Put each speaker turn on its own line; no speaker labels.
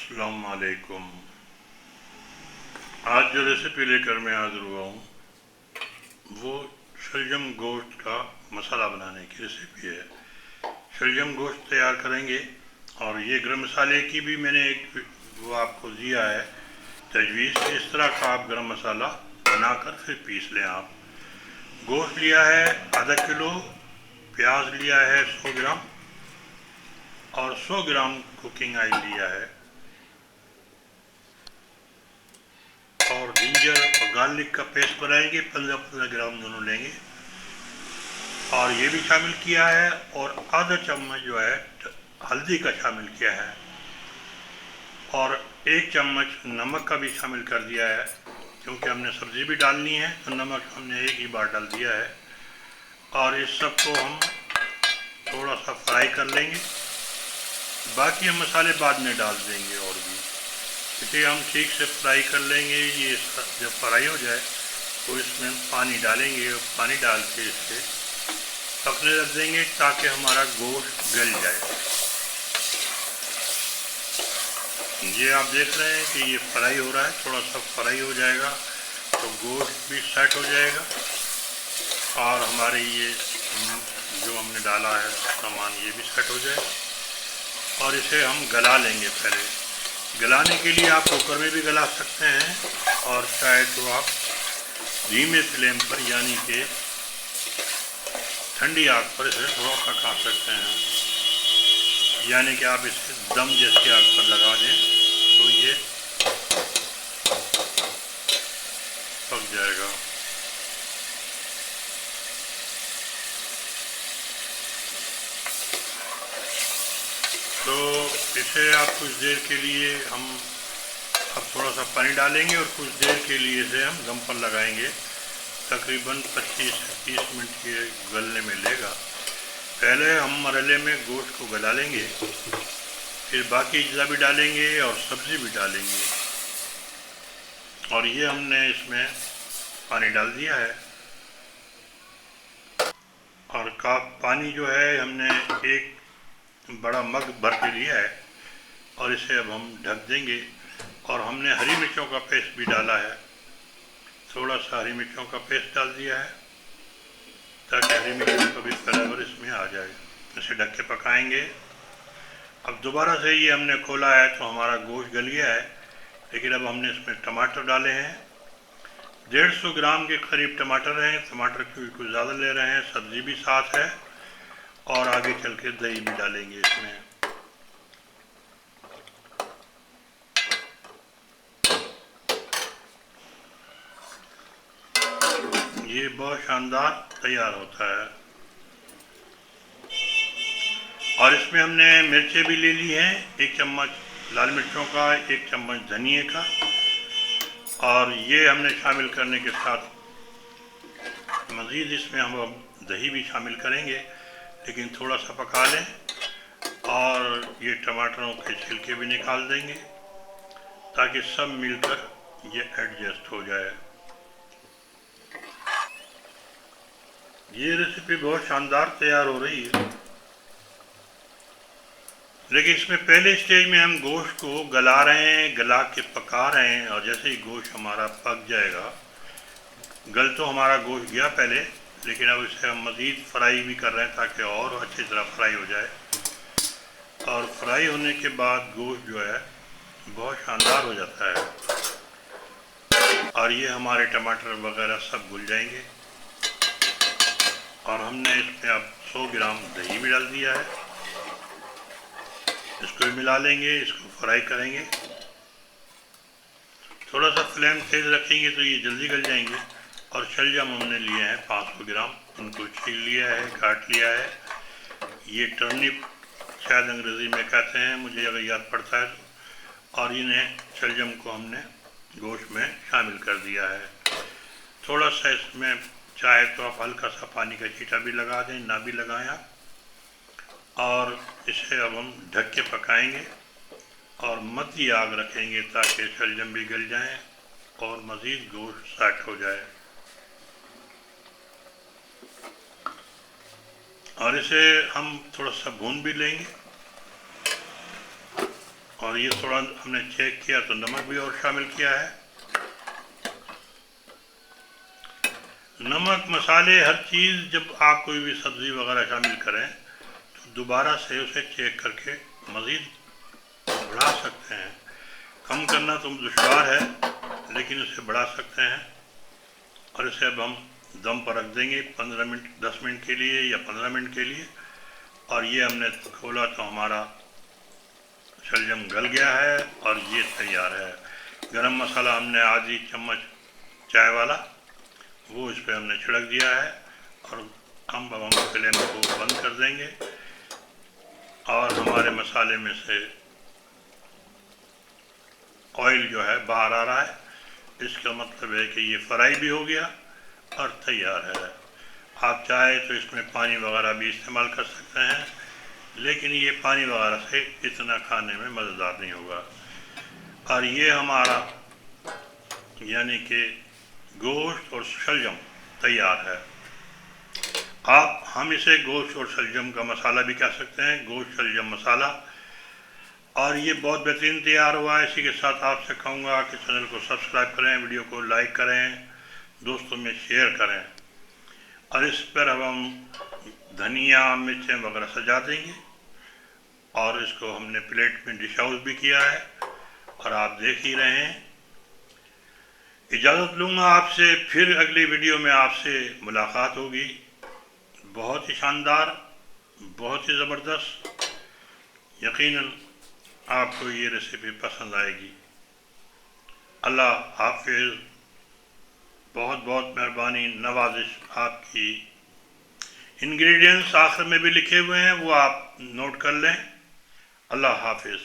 अस्सलाम वालेकुम। आज जो रेसिपी लेकर मैं हाजिर हुआ हूँ वो शलजम गोश्त का मसाला बनाने की रेसिपी है। शलजम गोश्त तैयार करेंगे और ये गरम मसाले की भी मैंने एक वो आपको दिया है तजवीज़। इस तरह का आप गरम मसाला बनाकर फिर पीस लें। आप गोश्त लिया है आधा किलो, प्याज लिया है 100 ग्राम और 100 ग्राम कुकिंग ऑयल लिया है और जिंजर और गार्लिक का पेस्ट बनाएंगे 15-15 ग्राम दोनों लेंगे और ये भी शामिल किया है और आधा चम्मच जो है हल्दी का शामिल किया है और 1 चम्मच नमक का भी शामिल कर दिया है क्योंकि हमने सब्ज़ी भी डालनी है तो नमक हमने एक ही बार डाल दिया है। और इस सब को हम थोड़ा सा फ्राई कर लेंगे, बाकी हम मसाले बाद में डाल देंगे और भी इसे हम ठीक से फ्राई कर लेंगे। ये जब फ्राई हो जाए तो इसमें पानी डालेंगे और पानी डाल के इसे पकने रख देंगे ताकि हमारा गोश्त गल जाए। ये आप देख रहे हैं कि ये फ्राई हो रहा है, थोड़ा सा फ्राई हो जाएगा तो गोश्त भी सेट हो जाएगा और हमारे ये जो हमने डाला है सामान ये भी सेट हो जाए और इसे हम गला लेंगे। पहले गलाने के लिए आप कुकर में भी गला सकते हैं और चाहे तो आप धीमे फ्लेम पर यानी कि ठंडी आग पर इसे थोड़ा पका सकते हैं, यानी कि आप इसे दम जैसी आग पर लगा दें तो ये पक जाएगा। तो इसे आप कुछ देर के लिए हम अब थोड़ा सा पानी डालेंगे और कुछ देर के लिए इसे हम दम पर लगाएंगे। तकरीबन 25 से 30 मिनट के गलने में लेगा। पहले हम मरहले में गोश्त को गला लेंगे, फिर बाकी अज्जा भी डालेंगे और सब्ज़ी भी डालेंगे। और ये हमने इसमें पानी डाल दिया है और पानी जो है हमने एक बड़ा मग भर के लिया है और इसे अब हम ढक देंगे। और हमने हरी मिर्चों का पेस्ट भी डाला है, थोड़ा सा हरी मिर्चों का पेस्ट डाल दिया है ताकि हरी मिर्चों का भी फ्लेवर इसमें आ जाए। इसे ढक के पकाएंगे। अब दोबारा से ये हमने खोला है तो हमारा गोश्त गल गया है, लेकिन अब हमने इसमें टमाटर डाले हैं। 150 ग्राम के करीब टमाटर हैं। टमाटर क्योंकि कुछ ज़्यादा ले रहे हैं, सब्ज़ी भी साथ है और आगे चल के दही भी डालेंगे इसमें। ये बहुत शानदार तैयार होता है। और इसमें हमने मिर्चें भी ले ली हैं, 1 चम्मच लाल मिर्चों का, 1 चम्मच धनिए का और ये हमने शामिल करने के साथ मज़ीद इसमें हम दही भी शामिल करेंगे, लेकिन थोड़ा सा पका लें और ये टमाटरों के छिलके भी निकाल देंगे ताकि सब मिलकर ये एडजस्ट हो जाए। ये रेसिपी बहुत शानदार तैयार हो रही है, लेकिन इसमें पहले स्टेज में हम गोश्त को गला रहे हैं, गला के पका रहे हैं और जैसे ही गोश्त हमारा पक जाएगा, गल तो हमारा गोश्त गया पहले, लेकिन अब इसे हम मज़ीद फ्राई भी कर रहे हैं ताकि और अच्छी तरह फ्राई हो जाए। और फ्राई होने के बाद गोश्त जो है बहुत शानदार हो जाता है और ये हमारे टमाटर वगैरह सब घुल जाएंगे। और हमने इसमें अब 100 ग्राम दही भी डाल दिया है, इसको भी मिला लेंगे, इसको फ्राई करेंगे। थोड़ा सा फ्लेम तेज़ रखेंगे तो ये जल्दी गल जाएंगे। और शलजम हमने लिए हैं 500 ग्राम, इनको छील लिया है, काट लिया है। ये टर्निप शायद अंग्रेज़ी में कहते हैं, मुझे अगर याद पड़ता है तो। और इन्हें शलजम को हमने गोश्त में शामिल कर दिया है। थोड़ा सा इसमें चाहे तो आप हल्का सा पानी का छींटा भी लगा दें, ना भी लगाएं आप। और इसे अब हम ढक के पकाएंगे और मध्य आग रखेंगे ताकि शलजम भी गल जाएं और मज़ीद गोश्त सेट हो जाए। और इसे हम थोड़ा सा भून भी लेंगे और ये थोड़ा हमने चेक किया तो नमक भी और शामिल किया है। नमक, मसाले, हर चीज़ जब आप कोई भी सब्ज़ी वगैरह शामिल करें तो दोबारा से उसे चेक करके मज़ीद बढ़ा सकते हैं। कम करना तो दुश्वार है, लेकिन इसे बढ़ा सकते हैं। और इसे अब हम दम पर रख देंगे 15 मिनट, 10 मिनट के लिए या 15 मिनट के लिए। और ये हमने खोला तो हमारा शलजम गल गया है और ये तैयार है। गरम मसाला हमने आधी चम्मच चाय वाला वो इस पर हमने छिड़क दिया है और हम फ्लेम को बंद कर देंगे। और हमारे मसाले में से ऑयल जो है बाहर आ रहा है, इसका मतलब है कि ये फ्राई भी हो गया और तैयार है। आप चाहे तो इसमें पानी वगैरह भी इस्तेमाल कर सकते हैं, लेकिन ये पानी वगैरह से इतना खाने में मज़ेदार नहीं होगा। और ये हमारा यानी कि गोश्त और शलजम तैयार है। हम इसे गोश्त और शलजम का मसाला भी कह सकते हैं, गोश्त शलजम मसाला। और ये बहुत बेहतरीन तैयार हुआ है। इसी के साथ आपसे कहूँगा कि चैनल को सब्सक्राइब करें, वीडियो को लाइक करें, दोस्तों में शेयर करें। और इस पर अब हम धनिया, मिर्चें वगैरह सजा देंगे। और इसको हमने प्लेट में डिश आउट भी किया है और आप देख ही रहे हैं। इजाज़त लूँगा आपसे, फिर अगली वीडियो में आपसे मुलाकात होगी। बहुत ही शानदार, बहुत ही ज़बरदस्त, यकीनन आपको ये रेसिपी पसंद आएगी। अल्लाह हाफिज़। बहुत बहुत मेहरबानी, नवाजिश आपकी। इंग्रेडिएंट्स आखिर में भी लिखे हुए हैं, वो आप नोट कर लें। अल्लाह हाफिज़।